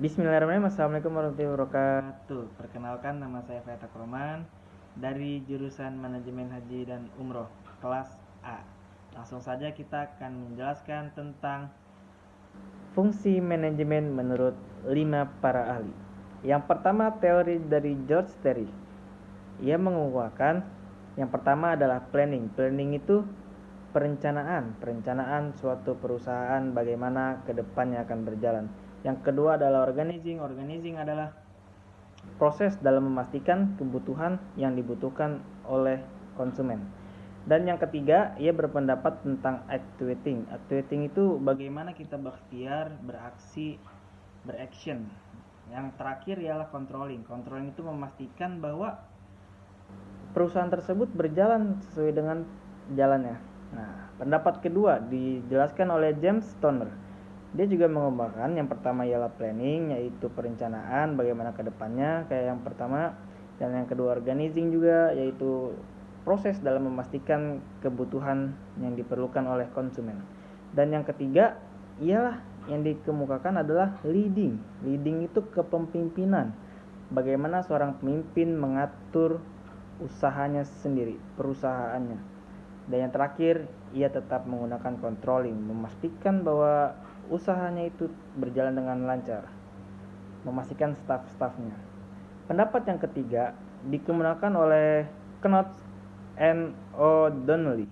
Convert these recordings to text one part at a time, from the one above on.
Bismillahirrahmanirrahim. Assalamualaikum warahmatullahi wabarakatuh. Perkenalkan, nama saya Fatak Roman dari jurusan Manajemen Haji dan Umroh kelas A. Langsung saja kita akan menjelaskan tentang fungsi manajemen menurut 5 para ahli. Yang pertama, teori dari George Terry. Ia mengukuhkan yang pertama adalah planning. Planning itu perencanaan suatu perusahaan bagaimana kedepannya akan berjalan. Yang kedua adalah organizing. Organizing adalah proses dalam memastikan kebutuhan yang dibutuhkan oleh konsumen. Dan yang ketiga, ia berpendapat tentang actuating. Actuating itu bagaimana kita berikhtiar, beraksi, beraction. Yang terakhir ialah controlling. Controlling itu memastikan bahwa perusahaan tersebut berjalan sesuai dengan jalannya. Nah, pendapat kedua dijelaskan oleh James Stoner. Dia juga mengembangkan yang pertama ialah planning, yaitu perencanaan bagaimana kedepannya kayak yang pertama, dan yang kedua organizing juga, yaitu proses dalam memastikan kebutuhan yang diperlukan oleh konsumen. Dan yang ketiga ialah yang dikemukakan adalah leading. Leading itu kepemimpinan. Bagaimana seorang pemimpin mengatur usahanya sendiri, perusahaannya. Dan yang terakhir, ia tetap menggunakan controlling, memastikan bahwa usahanya itu berjalan dengan lancar, memastikan staf-stafnya. Pendapat yang ketiga dikemukakan oleh Knott and O'Donnelly.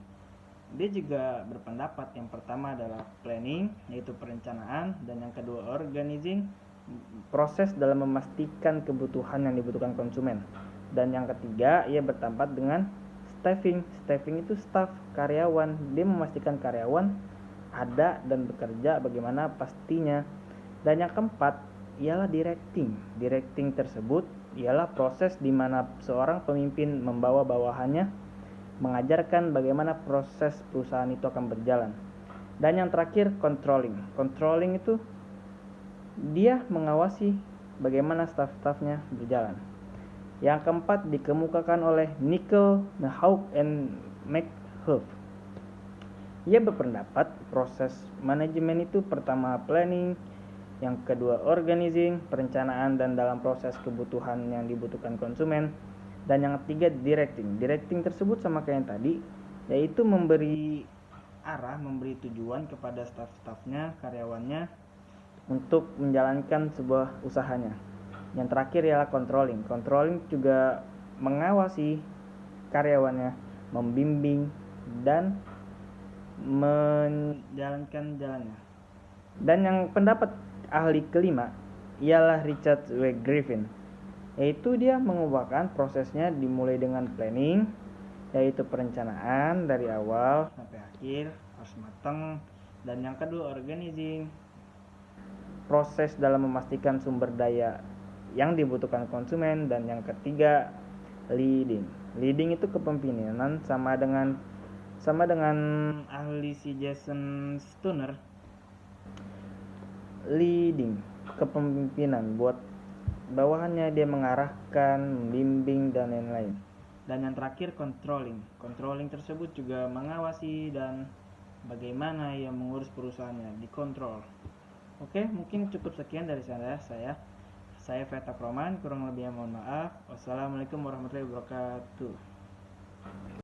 Dia juga berpendapat yang pertama adalah planning, yaitu perencanaan, dan yang kedua organizing, proses dalam memastikan kebutuhan yang dibutuhkan konsumen. Dan yang ketiga, ia bertempat dengan staffing. Staffing itu staff, karyawan. Dia memastikan karyawan ada dan bekerja bagaimana pastinya. Dan yang keempat ialah directing. Directing tersebut ialah proses di mana seorang pemimpin membawa bawahannya, mengajarkan bagaimana proses perusahaan itu akan berjalan. Dan yang terakhir, controlling. Controlling itu dia mengawasi bagaimana staf-stafnya berjalan. Yang keempat dikemukakan oleh Nickel, Hawk, and McHugh. Ia berpendapat proses manajemen itu pertama planning, yang kedua organizing, perencanaan dan dalam proses kebutuhan yang dibutuhkan konsumen, dan yang ketiga directing. Directing tersebut sama kayak yang tadi, yaitu memberi arah, memberi tujuan kepada staf-stafnya, karyawannya untuk menjalankan sebuah usahanya. Yang terakhir ialah controlling. Controlling juga mengawasi karyawannya, membimbing dan menjalankan jalannya. Dan yang pendapat ahli kelima ialah Richard W. Griffin, yaitu dia mengubahkan prosesnya dimulai dengan planning, yaitu perencanaan dari awal sampai akhir harus matang. Dan yang kedua organizing, proses dalam memastikan sumber daya yang dibutuhkan konsumen. Dan yang ketiga leading. Leading itu kepemimpinan, sama dengan ahli si Jason Stoner. Leading kepemimpinan buat bawahannya, dia mengarahkan, membimbing dan lain-lain. Dan yang terakhir controlling. Controlling tersebut juga mengawasi dan bagaimana ia mengurus perusahaannya, dikontrol. Oke, mungkin cukup sekian dari saya Fatak Roman, kurang lebihnya mohon maaf. Wassalamualaikum warahmatullahi wabarakatuh.